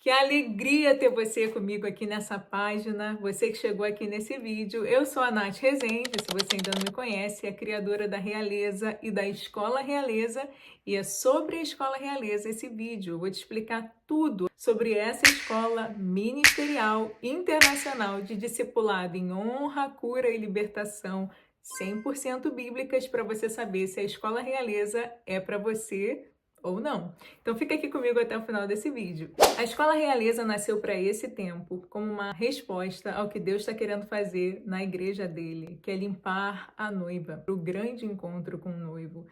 Que alegria ter você comigo aqui nessa página, você que chegou aqui nesse vídeo. Eu sou a Nath Rezende, se você ainda não me conhece, é criadora da Realeza e da Escola Realeza, e é sobre a Escola Realeza esse vídeo. Eu vou te explicar tudo sobre essa escola ministerial internacional de discipulado em honra, cura e libertação 100% bíblicas, para você saber se a Escola Realeza é para você ou não. Então fica aqui comigo até o final desse vídeo. A Escola Realeza nasceu para esse tempo como uma resposta ao que Deus está querendo fazer na igreja dele, que é limpar a noiva, para o grande encontro com o noivo.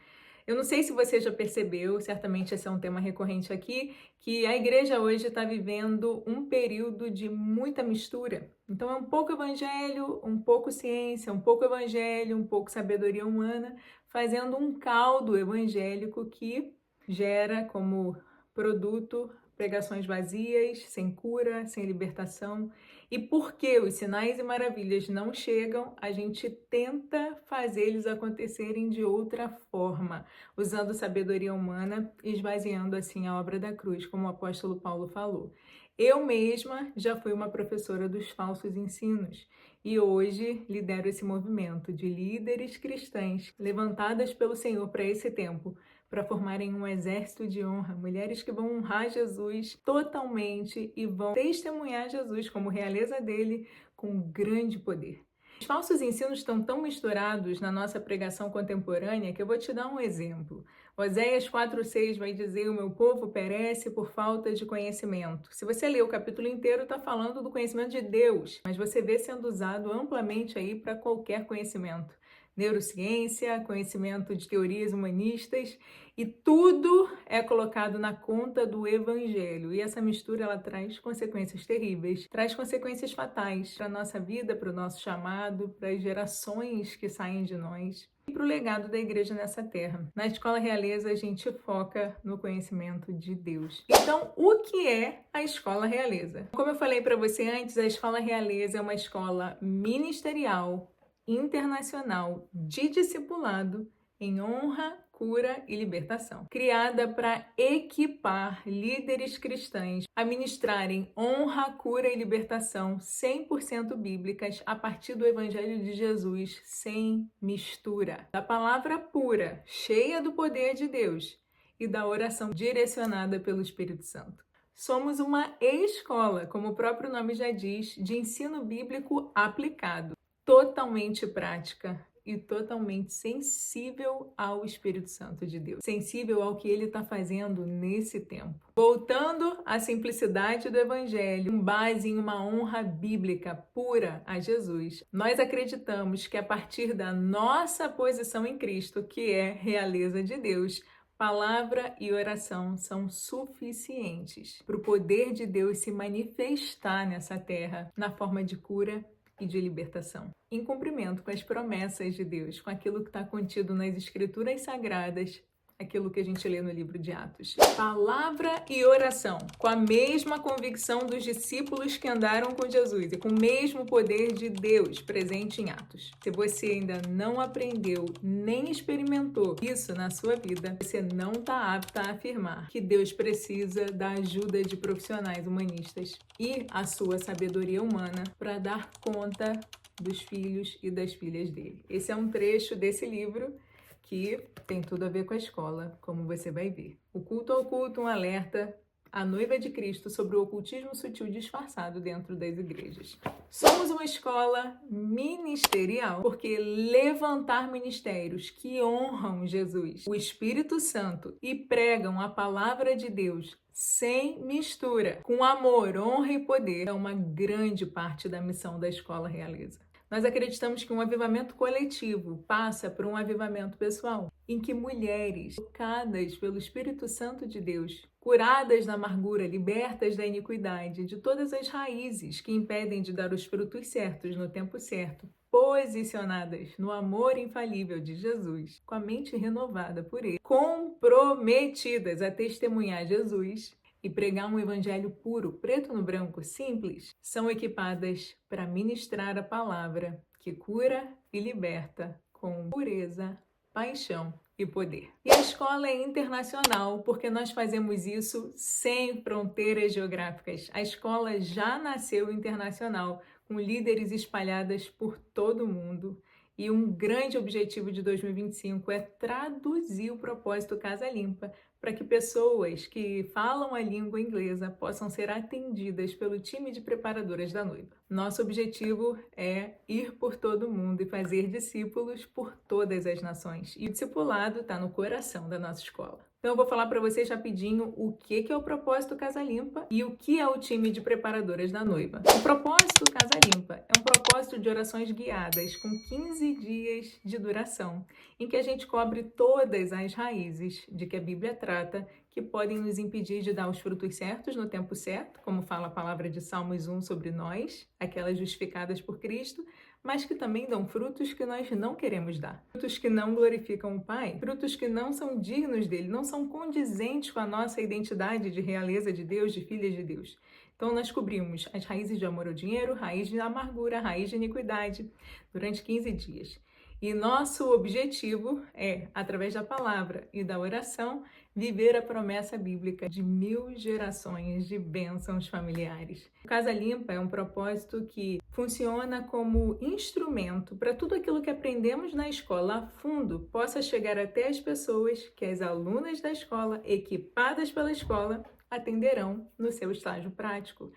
Eu não sei se você já percebeu, certamente esse é um tema recorrente aqui, que a igreja hoje está vivendo um período de muita mistura. Então é um pouco evangelho, um pouco ciência, um pouco evangelho, um pouco sabedoria humana, fazendo um caldo evangélico que gera como produto pregações vazias, sem cura, sem libertação. E porque os sinais e maravilhas não chegam, a gente tenta fazer eles acontecerem de outra forma, usando sabedoria humana, esvaziando assim a obra da cruz, como o apóstolo Paulo falou. Eu mesma já fui uma professora dos falsos ensinos e hoje lidero esse movimento de líderes cristãs levantadas pelo Senhor para esse tempo, para formarem um exército de honra, mulheres que vão honrar Jesus totalmente e vão testemunhar Jesus como realeza dele com grande poder. Os falsos ensinos estão tão misturados na nossa pregação contemporânea que eu vou te dar um exemplo. Oséias 4,6 vai dizer: o meu povo perece por falta de conhecimento. Se você ler o capítulo inteiro, está falando do conhecimento de Deus, mas você vê sendo usado amplamente aí para qualquer conhecimento. Neurociência, conhecimento de teorias humanistas, e tudo é colocado na conta do evangelho. E essa mistura, ela traz consequências terríveis, traz consequências fatais para a nossa vida, para o nosso chamado, para as gerações que saem de nós e para o legado da igreja nessa terra. Na Escola Realeza, a gente foca no conhecimento de Deus. Então, o que é a Escola Realeza? Como eu falei para você antes, a Escola Realeza é uma escola ministerial internacional de discipulado em honra, cura e libertação, criada para equipar líderes cristãos a ministrarem honra, cura e libertação 100% bíblicas a partir do Evangelho de Jesus, sem mistura, da palavra pura, cheia do poder de Deus e da oração direcionada pelo Espírito Santo. Somos uma escola, como o próprio nome já diz, de ensino bíblico aplicado, totalmente prática e totalmente sensível ao Espírito Santo de Deus, sensível ao que ele está fazendo nesse tempo. Voltando à simplicidade do Evangelho, com base em uma honra bíblica pura a Jesus, nós acreditamos que a partir da nossa posição em Cristo, que é realeza de Deus, palavra e oração são suficientes para o poder de Deus se manifestar nessa terra na forma de cura e de libertação, em cumprimento com as promessas de Deus, com aquilo que está contido nas Escrituras Sagradas, aquilo que a gente lê no livro de Atos. Palavra e oração, com a mesma convicção dos discípulos que andaram com Jesus e com o mesmo poder de Deus presente em Atos. Se você ainda não aprendeu nem experimentou isso na sua vida, você não está apta a afirmar que Deus precisa da ajuda de profissionais humanistas e a sua sabedoria humana para dar conta dos filhos e das filhas dele. Esse é um trecho desse livro que tem tudo a ver com a escola, como você vai ver. O culto ao culto, um alerta à noiva de Cristo sobre o ocultismo sutil disfarçado dentro das igrejas. Somos uma escola ministerial porque levantar ministérios que honram Jesus, o Espírito Santo e pregam a palavra de Deus sem mistura, com amor, honra e poder, é uma grande parte da missão da Escola Realeza. Nós acreditamos que um avivamento coletivo passa por um avivamento pessoal, em que mulheres tocadas pelo Espírito Santo de Deus, curadas da amargura, libertas da iniquidade, de todas as raízes que impedem de dar os frutos certos no tempo certo, posicionadas no amor infalível de Jesus, com a mente renovada por Ele, comprometidas a testemunhar Jesus e pregar um evangelho puro, preto no branco, simples, são equipadas para ministrar a palavra que cura e liberta com pureza, paixão e poder. E a escola é internacional porque nós fazemos isso sem fronteiras geográficas. A escola já nasceu internacional, com líderes espalhadas por todo o mundo. E um grande objetivo de 2025 é traduzir o propósito Casa Limpa para que pessoas que falam a língua inglesa possam ser atendidas pelo time de preparadoras da noiva. Nosso objetivo é ir por todo o mundo e fazer discípulos por todas as nações. E o discipulado está no coração da nossa escola. Então eu vou falar para vocês rapidinho o que é o propósito Casa Limpa e o que é o time de preparadoras da noiva. O propósito Casa Limpa é um propósito de orações guiadas com 15 dias de duração, em que a gente cobre todas as raízes de que a Bíblia trata, que podem nos impedir de dar os frutos certos no tempo certo, como fala a palavra de Salmos 1 sobre nós, aquelas justificadas por Cristo, mas que também dão frutos que nós não queremos dar. Frutos que não glorificam o Pai, frutos que não são dignos dele, não são condizentes com a nossa identidade de realeza de Deus, de filhas de Deus. Então nós cobrimos as raízes de amor ao dinheiro, raiz de amargura, raiz de iniquidade, durante 15 dias. E nosso objetivo é, através da palavra e da oração, viver a promessa bíblica de 1000 gerações de bênçãos familiares. O Casa Limpa é um propósito que funciona como instrumento para tudo aquilo que aprendemos na escola a fundo possa chegar até as pessoas que as alunas da escola, equipadas pela escola, atenderão no seu estágio prático.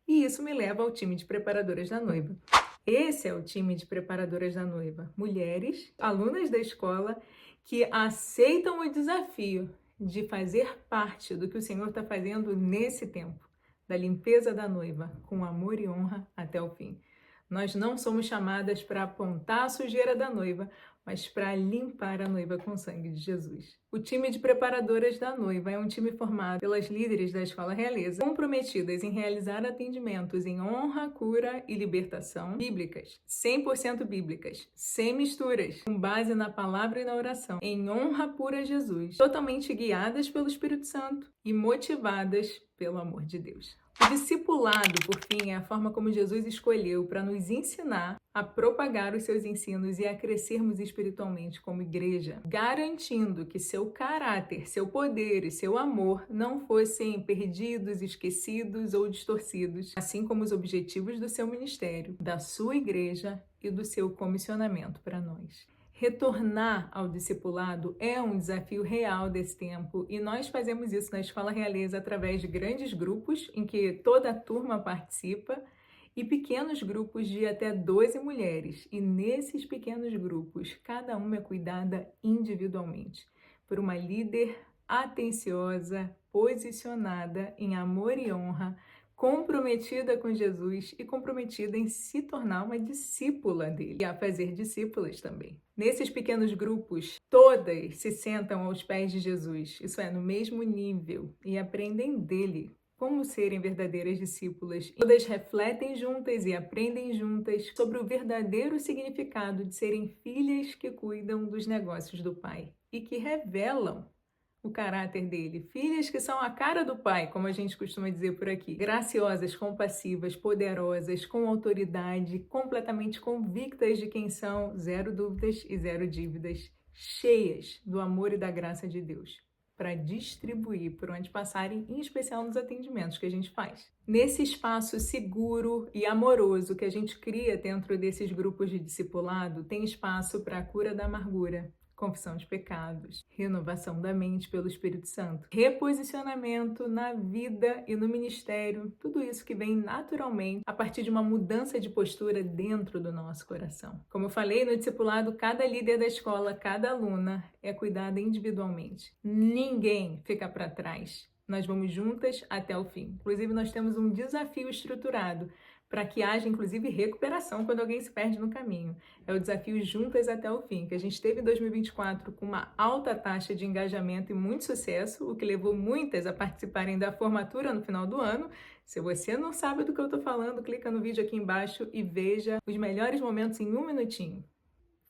E isso me leva ao time de preparadoras da noiva. Esse é o time de preparadoras da noiva. Mulheres, alunas da escola, que aceitam o desafio de fazer parte do que o Senhor está fazendo nesse tempo, da limpeza da noiva, com amor e honra até o fim. Nós não somos chamadas para apontar a sujeira da noiva, mas para limpar a noiva com o sangue de Jesus. O time de preparadoras da noiva é um time formado pelas líderes da Escola Realeza, comprometidas em realizar atendimentos em honra, cura e libertação bíblicas, 100% bíblicas, sem misturas, com base na palavra e na oração, em honra pura a Jesus, totalmente guiadas pelo Espírito Santo e motivadas pelo amor de Deus. O discipulado, por fim, é a forma como Jesus escolheu para nos ensinar a propagar os seus ensinos e a crescermos espiritualmente como igreja, garantindo que seu caráter, seu poder e seu amor não fossem perdidos, esquecidos ou distorcidos, assim como os objetivos do seu ministério, da sua igreja e do seu comissionamento para nós. Retornar ao discipulado é um desafio real desse tempo e nós fazemos isso na Escola Realeza através de grandes grupos em que toda a turma participa e pequenos grupos de até 12 mulheres. E nesses pequenos grupos, cada uma é cuidada individualmente por uma líder atenciosa, posicionada em amor e honra, comprometida com Jesus e comprometida em se tornar uma discípula dele e a fazer discípulas também. Nesses pequenos grupos, todas se sentam aos pés de Jesus, isso é, no mesmo nível, e aprendem dele como serem verdadeiras discípulas. Todas refletem juntas e aprendem juntas sobre o verdadeiro significado de serem filhas que cuidam dos negócios do Pai e que revelam o caráter dele. Filhas que são a cara do Pai, como a gente costuma dizer por aqui. Graciosas, compassivas, poderosas, com autoridade, completamente convictas de quem são, zero dúvidas e zero dívidas, cheias do amor e da graça de Deus, para distribuir por onde passarem, em especial nos atendimentos que a gente faz. Nesse espaço seguro e amoroso que a gente cria dentro desses grupos de discipulado, tem espaço para a cura da amargura, confissão de pecados, renovação da mente pelo Espírito Santo, reposicionamento na vida e no ministério, tudo isso que vem naturalmente a partir de uma mudança de postura dentro do nosso coração. Como eu falei, no discipulado, cada líder da escola, cada aluna é cuidada individualmente. Ninguém fica para trás. Nós vamos juntas até o fim. Inclusive, nós temos um desafio estruturado para que haja, inclusive, recuperação quando alguém se perde no caminho. É o desafio Juntas até o Fim, que a gente teve em 2024 com uma alta taxa de engajamento e muito sucesso, o que levou muitas a participarem da formatura no final do ano. Se você não sabe do que eu estou falando, clica no vídeo aqui embaixo e veja os melhores momentos em 1 minutinho.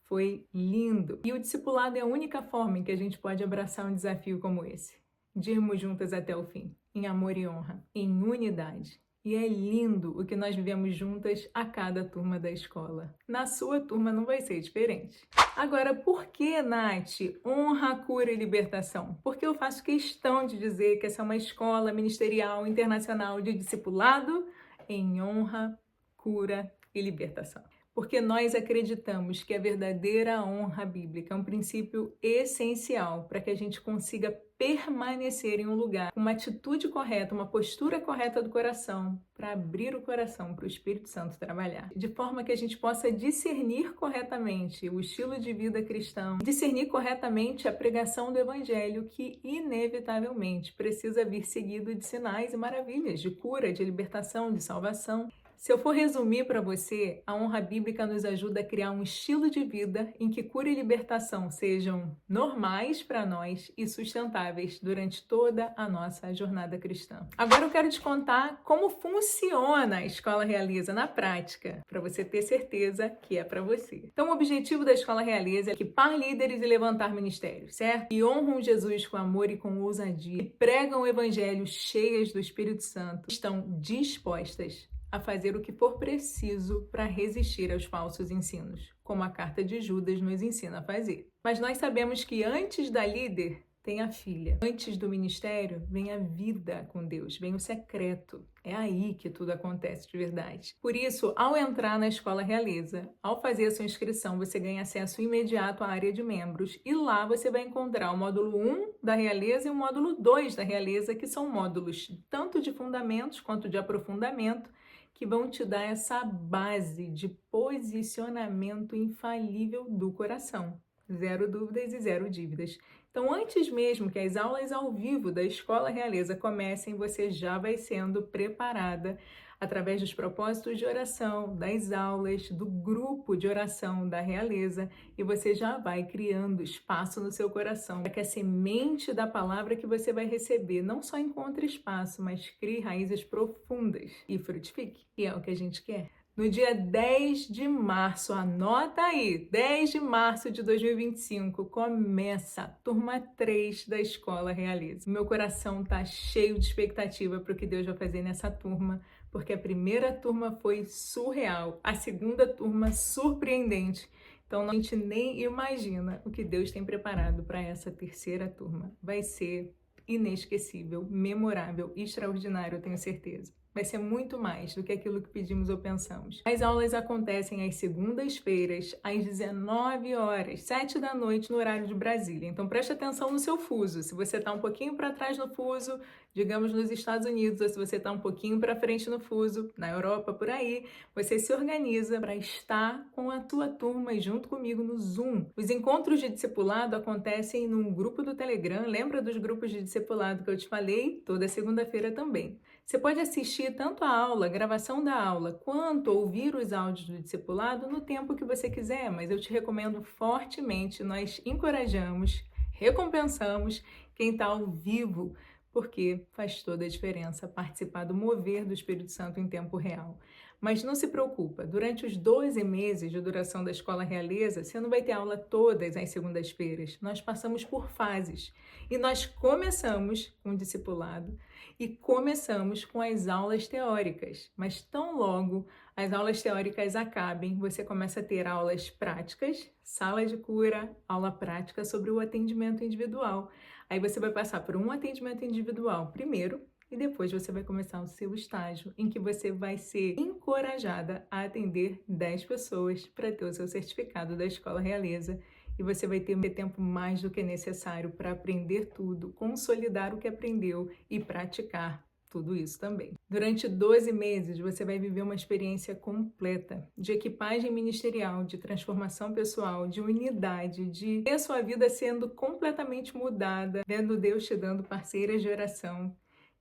Foi lindo! E o discipulado é a única forma em que a gente pode abraçar um desafio como esse, de irmos juntas até o fim, em amor e honra, em unidade. E é lindo o que nós vivemos juntas a cada turma da escola. Na sua turma não vai ser diferente. Agora, por que, Nath, honra, cura e libertação? Porque eu faço questão de dizer que essa é uma escola ministerial internacional de discipulado em honra, cura e libertação. Porque nós acreditamos que a verdadeira honra bíblica é um princípio essencial para que a gente consiga permanecer em um lugar, uma atitude correta, uma postura correta do coração, para abrir o coração para o Espírito Santo trabalhar, de forma que a gente possa discernir corretamente o estilo de vida cristão, discernir corretamente a pregação do Evangelho, que inevitavelmente precisa vir seguido de sinais e maravilhas, de cura, de libertação, de salvação. Se eu for resumir para você, a honra bíblica nos ajuda a criar um estilo de vida em que cura e libertação sejam normais para nós e sustentáveis durante toda a nossa jornada cristã. Agora eu quero te contar como funciona a Escola Realiza na prática, para você ter certeza que é para você. Então, o objetivo da Escola Realiza é equipar líderes e levantar ministérios, certo? E honram Jesus com amor e com ousadia, e pregam o Evangelho cheias do Espírito Santo, estão dispostas a fazer o que for preciso para resistir aos falsos ensinos, como a carta de Judas nos ensina a fazer. Mas nós sabemos que antes da líder tem a filha. Antes do ministério vem a vida com Deus, vem o secreto. É aí que tudo acontece de verdade. Por isso, ao entrar na Escola Realiza, ao fazer a sua inscrição, você ganha acesso imediato à área de membros e lá você vai encontrar o módulo 1 da Realiza e o módulo 2 da Realiza, que são módulos tanto de fundamentos quanto de aprofundamento, que vão te dar essa base de posicionamento infalível do coração. Zero dúvidas e zero dívidas. Então, antes mesmo que as aulas ao vivo da Escola Realiza comecem, você já vai sendo preparada através dos propósitos de oração, das aulas, do grupo de oração da Realiza, e você já vai criando espaço no seu coração para que a semente da palavra que você vai receber não só encontre espaço, mas crie raízes profundas e frutifique. E é o que a gente quer. No dia 10 de março, anota aí, 10 de março de 2025, começa a turma 3 da Escola Realiza. Meu coração tá cheio de expectativa para o que Deus vai fazer nessa turma, porque a primeira turma foi surreal, a segunda turma surpreendente. Então, a gente nem imagina o que Deus tem preparado para essa terceira turma. Vai ser inesquecível, memorável, extraordinário, eu tenho certeza. Vai ser muito mais do que aquilo que pedimos ou pensamos. As aulas acontecem às segundas-feiras, às 19 horas, 7 da noite, no horário de Brasília. Então, preste atenção no seu fuso. Se você está um pouquinho para trás no fuso, digamos nos Estados Unidos, ou se você está um pouquinho para frente no fuso, na Europa, por aí, você se organiza para estar com a tua turma e junto comigo no Zoom. Os encontros de discipulado acontecem num grupo do Telegram. Lembra dos grupos de discipulado que eu te falei? Toda segunda-feira também. Você pode assistir tanto a aula, a gravação da aula, quanto ouvir os áudios do discipulado no tempo que você quiser, mas eu te recomendo fortemente, nós encorajamos, recompensamos quem está ao vivo, porque faz toda a diferença participar do mover do Espírito Santo em tempo real. Mas não se preocupa, durante os 12 meses de duração da Escola Realiza, você não vai ter aula todas às segundas-feiras. Nós passamos por fases e nós começamos com o discipulado e começamos com as aulas teóricas. Mas tão logo as aulas teóricas acabem, você começa a ter aulas práticas, sala de cura, aula prática sobre o atendimento individual. Aí você vai passar por um atendimento individual primeiro, e depois você vai começar o seu estágio, em que você vai ser encorajada a atender 10 pessoas para ter o seu certificado da Escola Realiza. E você vai ter tempo mais do que necessário para aprender tudo, consolidar o que aprendeu e praticar tudo isso também. Durante 12 meses, você vai viver uma experiência completa de equipagem ministerial, de transformação pessoal, de unidade, de ter a sua vida sendo completamente mudada, vendo Deus te dando parceiras de oração,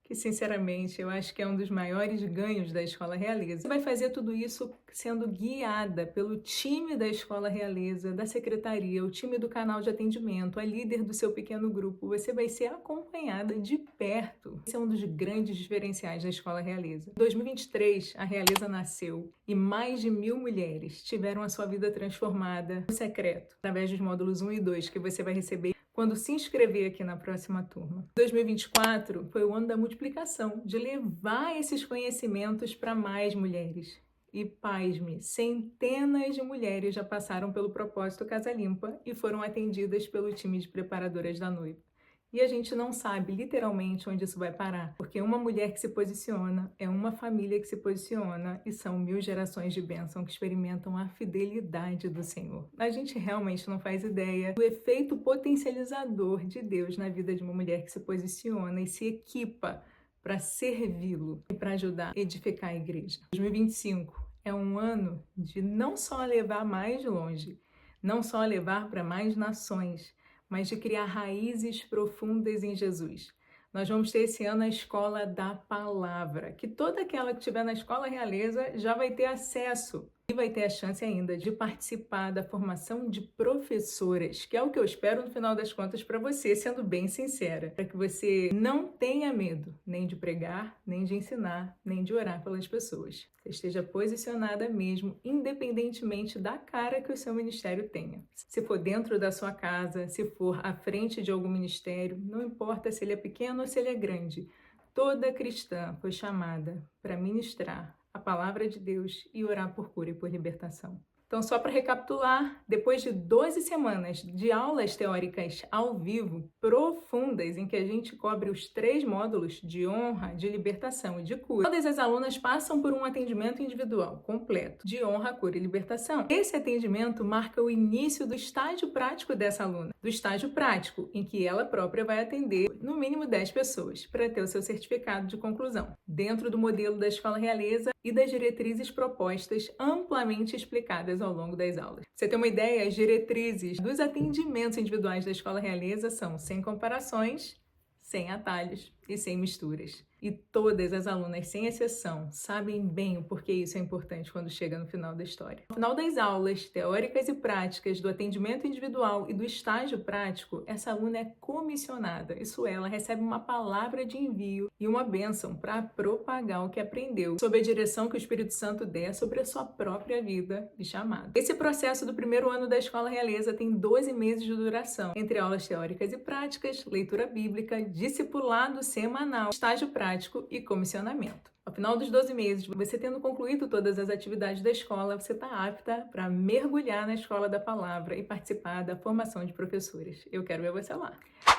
que sinceramente eu acho que é um dos maiores ganhos da Escola Realiza. Você vai fazer tudo isso sendo guiada pelo time da Escola Realiza, da secretaria, o time do canal de atendimento, a líder do seu pequeno grupo. Você vai ser acompanhada de perto. Esse é um dos grandes diferenciais da Escola Realiza. Em 2023, a Realiza nasceu e mais de 1.000 mulheres tiveram a sua vida transformada no secreto, através dos módulos 1 e 2, que você vai receber quando se inscrever aqui na próxima turma. 2024 foi o ano da multiplicação, de levar esses conhecimentos para mais mulheres. E pasme, centenas de mulheres já passaram pelo Propósito Casa Limpa e foram atendidas pelo time de preparadoras da noiva. E a gente não sabe literalmente onde isso vai parar, porque uma mulher que se posiciona é uma família que se posiciona e são 1000 gerações de bênção que experimentam a fidelidade do Senhor. A gente realmente não faz ideia do efeito potencializador de Deus na vida de uma mulher que se posiciona e se equipa para servi-lo e para ajudar a edificar a igreja. 2025 é um ano de não só levar mais longe, não só levar para mais nações, mas de criar raízes profundas em Jesus. Nós vamos ter esse ano a Escola da Palavra, que toda aquela que estiver na Escola Realeza já vai ter acesso e vai ter a chance ainda de participar da formação de professoras, que é o que eu espero no final das contas para você, sendo bem sincera, para que você não tenha medo nem de pregar, nem de ensinar, nem de orar pelas pessoas. Você esteja posicionada mesmo, independentemente da cara que o seu ministério tenha. Se for dentro da sua casa, se for à frente de algum ministério, não importa se ele é pequeno ou se ele é grande, toda cristã foi chamada para ministrar a palavra de Deus e orar por cura e por libertação. Então, só para recapitular, depois de 12 semanas de aulas teóricas ao vivo, profundas, em que a gente cobre os 3 módulos de honra, de libertação e de cura, todas as alunas passam por um atendimento individual completo de honra, cura e libertação. Esse atendimento marca o início do estágio prático dessa aluna, do estágio prático, em que ela própria vai atender no mínimo 10 pessoas para ter o seu certificado de conclusão, dentro do modelo da Escola Realeza e das diretrizes propostas amplamente explicadas ao longo das aulas. Pra você ter uma ideia, as diretrizes dos atendimentos individuais da Escola Realeza são sem comparações, sem atalhos e sem misturas. E todas as alunas, sem exceção, sabem bem o porquê isso é importante quando chega no final da história. No final das aulas teóricas e práticas, do atendimento individual e do estágio prático, essa aluna é comissionada. Isso é, ela recebe uma palavra de envio e uma bênção para propagar o que aprendeu, sob a direção que o Espírito Santo der sobre a sua própria vida e chamada. Esse processo do primeiro ano da Escola Realeza tem 12 meses de duração, entre aulas teóricas e práticas, leitura bíblica, discipulado semanal, estágio prático e comissionamento. Ao final dos 12 meses, você tendo concluído todas as atividades da escola, você está apta para mergulhar na Escola da Palavra e participar da formação de professores. Eu quero ver você lá.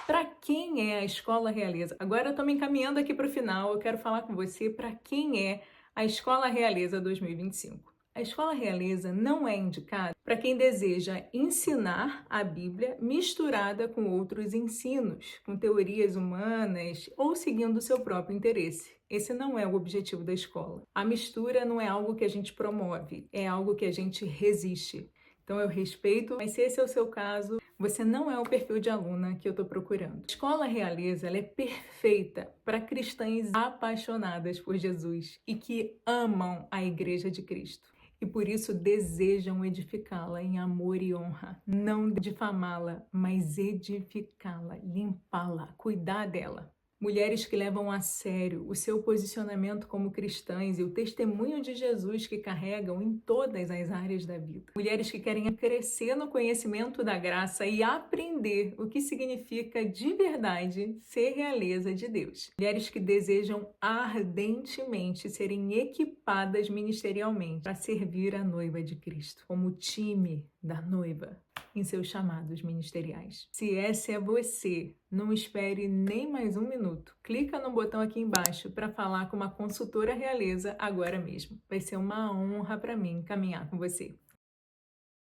Para quem é a Escola Realeza? Agora eu estou me encaminhando aqui para o final, eu quero falar com você para quem é a Escola Realeza 2025. A Escola Realeza não é indicada para quem deseja ensinar a Bíblia misturada com outros ensinos, com teorias humanas ou seguindo o seu próprio interesse. Esse não é o objetivo da escola. A mistura não é algo que a gente promove, é algo que a gente resiste. Então eu respeito, mas se esse é o seu caso, você não é o perfil de aluna que eu estou procurando. A Escola Realeza ela é perfeita para cristãs apaixonadas por Jesus e que amam a Igreja de Cristo. E por isso desejam edificá-la em amor e honra. Não difamá-la, mas edificá-la, limpá-la, cuidar dela. Mulheres que levam a sério o seu posicionamento como cristãs e o testemunho de Jesus que carregam em todas as áreas da vida. Mulheres que querem crescer no conhecimento da graça e aprender o que significa de verdade ser realeza de Deus. Mulheres que desejam ardentemente serem equipadas ministerialmente para servir a noiva de Cristo, como time da noiva em seus chamados ministeriais. Se essa é você, não espere nem mais um minuto. Clica no botão aqui embaixo para falar com uma consultora realeza agora mesmo. Vai ser uma honra para mim caminhar com você.